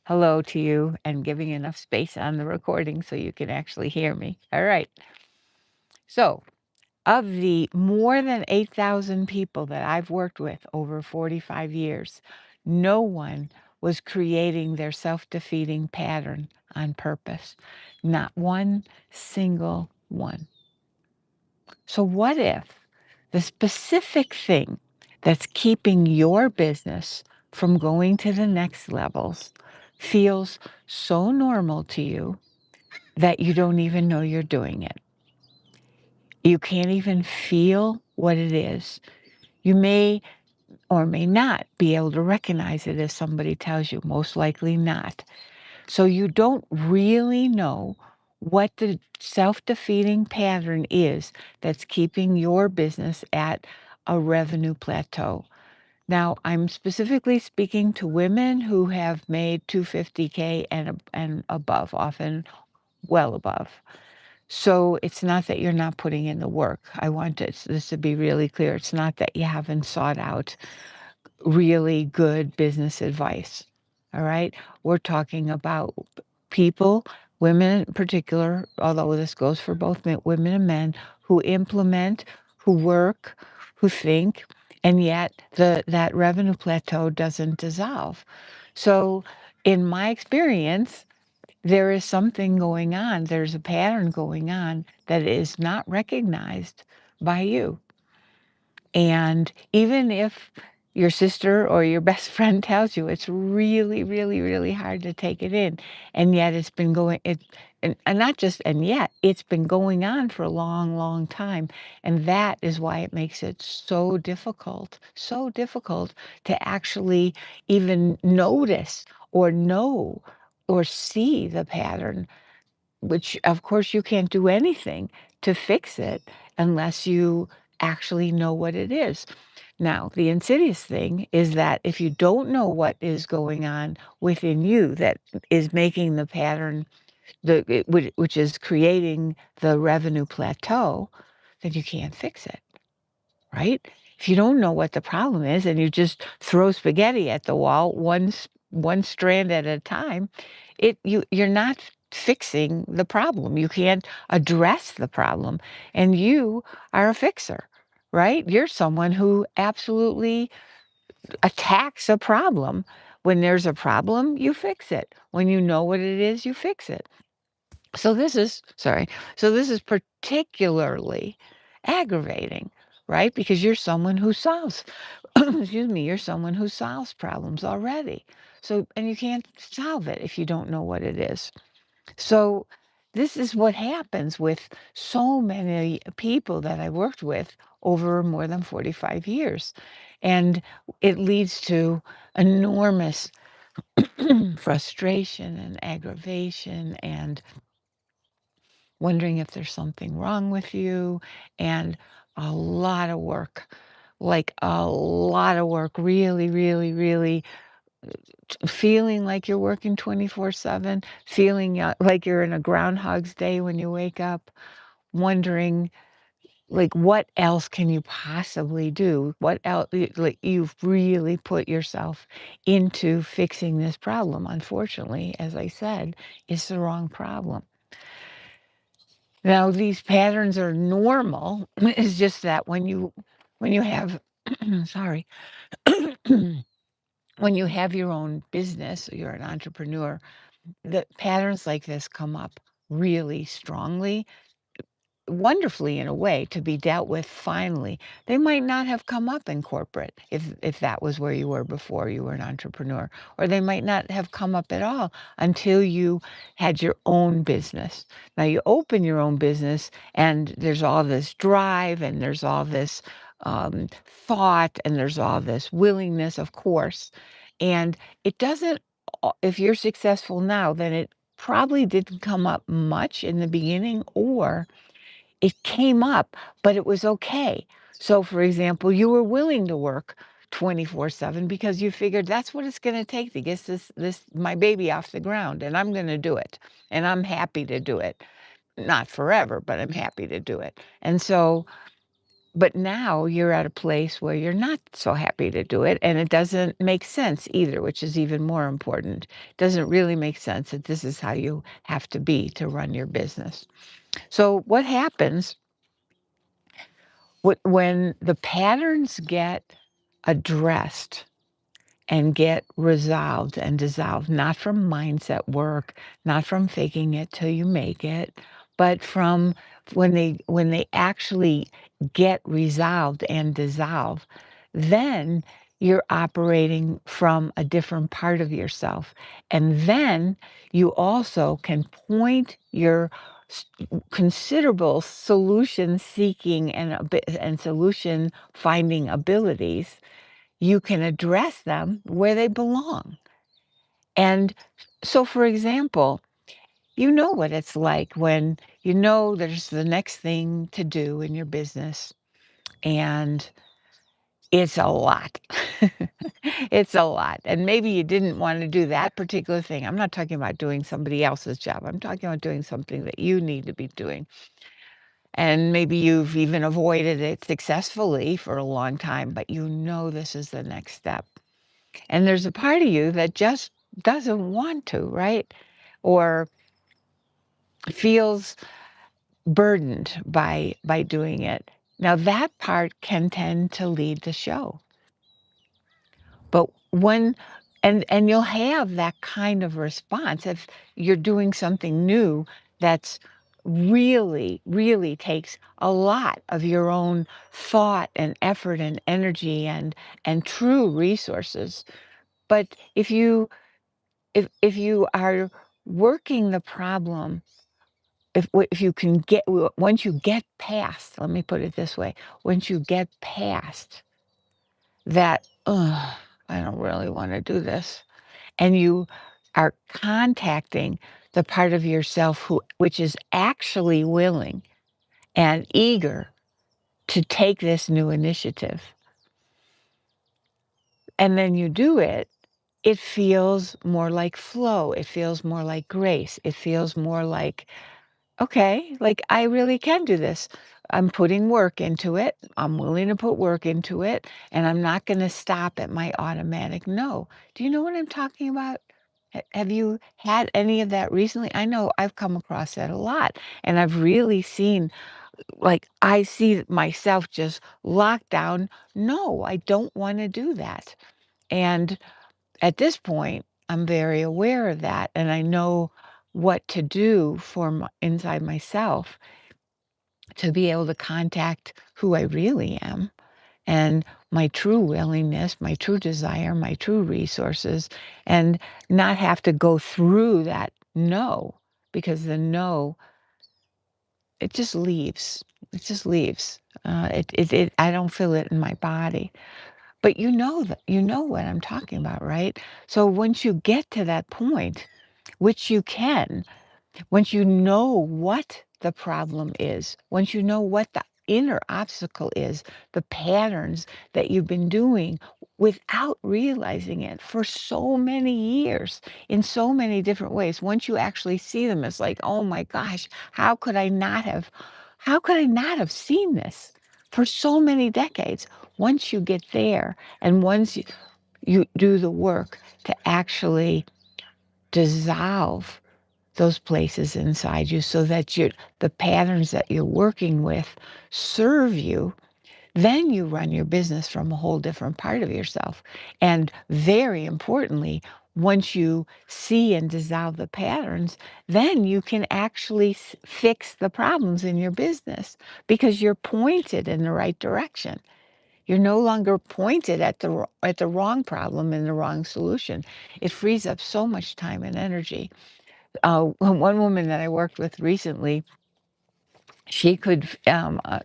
hello to you and giving enough space on the recording so you can actually hear me. All right. So, of the more than 8,000 people that I've worked with over 45 years, no one was creating their self defeating pattern on purpose. Not one single one. So, what if the specific thing that's keeping your business from going to the next levels feels so normal to you that you don't even know you're doing it? You can't even feel what it is. You may or may not be able to recognize it if somebody tells you, most likely not. So you don't really know what the self defeating pattern is that's keeping your business at a revenue plateau. Now, I'm specifically speaking to women who have made 250K and above, often well above. So it's not that you're not putting in the work. I want this to be really clear. It's not that you haven't sought out really good business advice. All right. We're talking about people, women in particular, although this goes for both women and men, who implement, who work, who think, and yet that revenue plateau doesn't dissolve. So, in my experience, there is something going on. There's a pattern going on that is not recognized by you. And even if your sister or your best friend tells you it's really, really, really hard to take it in, and yet it's been going it and not just and yet it's been going on for a long, long time. And that is why it makes it so difficult to actually even notice or know or see the pattern, which of course you can't do anything to fix it unless you actually know what it is. Now, the insidious thing is that if you don't know what is going on within you that is making the pattern, which is creating the revenue plateau, then you can't fix it, right? If you don't know what the problem is and you just throw spaghetti at the wall, one strand at a time, you're not fixing the problem. You can't address the problem, and you are a fixer, right? You're someone who absolutely attacks a problem. When there's a problem, you fix it. When you know what it is, you fix it. So this is sorry. So this is particularly aggravating, right? Because you're someone who solves excuse me, you're someone who solves problems already. So and you can't solve it if you don't know what it is. So this is what happens with so many people that I worked with over more than 45 years. And it leads to enormous frustration and aggravation and wondering if there's something wrong with you, and a lot of work, like a lot of work, really, really, really feeling like you're working 24/7, feeling like you're in a Groundhog's Day when you wake up, wondering like what else can you possibly do? What else? Like you've really put yourself into fixing this problem. Unfortunately, as I said, it's the wrong problem. Now, these patterns are normal. It's just that when you have sorry, when you have your own business, you're an entrepreneur, the patterns like this come up really strongly, wonderfully in a way to be dealt with finally. They might not have come up in corporate if that was where you were before you were an entrepreneur, or they might not have come up at all until you had your own business. Now you open your own business and there's all this drive and there's all this thought and there's all this willingness, of course. And it doesn't, if you're successful now, then it probably didn't come up much in the beginning, or it came up, but it was okay. So, for example, you were willing to work 24/7 because you figured that's what it's going to take to get this my baby off the ground, and I'm going to do it, and I'm happy to do it. Not forever, but I'm happy to do it. And so But now you're at a place where you're not so happy to do it, and it doesn't make sense either, which is even more important. It doesn't really make sense that this is how you have to be to run your business. So what happens when the patterns get addressed and get resolved and dissolved, not from mindset work, not from faking it till you make it, but from when they actually get resolved and dissolve, then you're operating from a different part of yourself. And then you also can point your s- considerable solution seeking and solution finding abilities, you can address them where they belong. And so, for example, you know what it's like when you know there's the next thing to do in your business and it's a lot. It's a lot. And maybe you didn't want to do that particular thing. I'm not talking about doing somebody else's job. I'm talking about doing something that you need to be doing. And maybe you've even avoided it successfully for a long time, but you know this is the next step. And there's a part of you that just doesn't want to, right? Or feels burdened by doing it. Now that part can tend to lead the show. But when and you'll have that kind of response if you're doing something new that's really takes a lot of your own thought and effort and energy and true resources. But if you are working the problem, if you can once you get past, let me put it this way, once you get past that, ugh, I don't really want to do this, and you are contacting the part of yourself which is actually willing and eager to take this new initiative, and then you do it, it feels more like flow. It feels more like grace. It feels more like, okay, like I really can do this. I'm putting work into it. I'm willing to put work into it, and I'm not going to stop at my automatic no. Do you know what I'm talking about? Have you had any of that recently? I know I've come across that a lot, and I've really seen, like, I see myself just locked down. No, I don't want to do that. And at this point, I'm very aware of that, and I know what to do for inside myself to be able to contact who I really am and my true willingness, my true desire, my true resources, and not have to go through that no, because the no, it just leaves. It just leaves. I don't feel it in my body. But you know what I'm talking about, right? So once you get to that point, which you can, once you know what the problem is, once you know what the inner obstacle is, the patterns that you've been doing without realizing it for so many years in so many different ways, once you actually see them, it's like, oh my gosh, how could I not have seen this for so many decades? Once you get there and once you do the work to actually dissolve those places inside you so that the patterns that you're working with serve you, then you run your business from a whole different part of yourself. And very importantly, once you see and dissolve the patterns, then you can actually fix the problems in your business because you're pointed in the right direction. You're no longer pointed at the wrong problem and the wrong solution. It frees up so much time and energy. One woman that I worked with recently, she could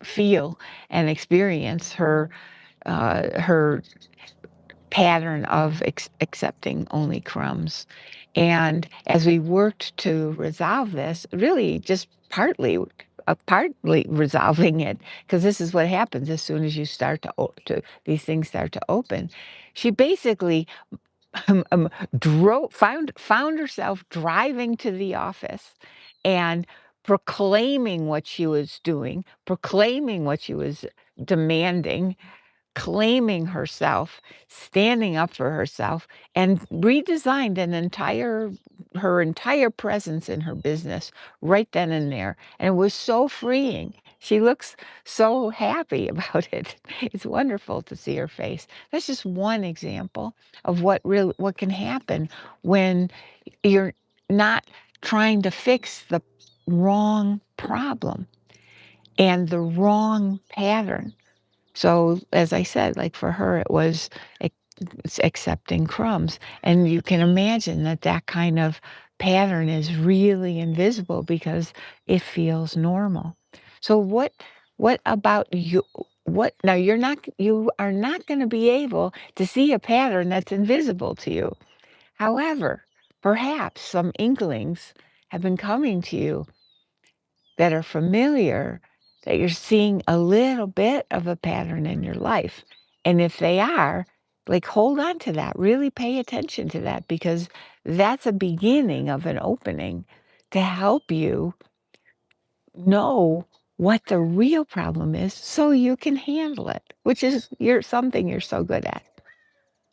feel and experience her pattern of accepting only crumbs. And as we worked to resolve this, really just partly resolving it, because this is what happens as soon as you start to these things start to open. She basically found herself driving to the office and proclaiming what she was doing, proclaiming what she was demanding, claiming herself, standing up for herself, and redesigned her entire presence in her business right then and there. And it was so freeing. She looks so happy about it. It's wonderful to see her face. That's just one example of what can happen when you're not trying to fix the wrong problem and the wrong pattern. So, as I said, like for her, it was accepting crumbs. And you can imagine that that kind of pattern is really invisible because it feels normal. So, what about you? What now? You are not going to be able to see a pattern that's invisible to you. However, perhaps some inklings have been coming to you that are familiar, that you're seeing a little bit of a pattern in your life. And if they are, like hold on to that, really pay attention to that because that's a beginning of an opening to help you know what the real problem is so you can handle it, which is something you're so good at.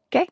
Okay?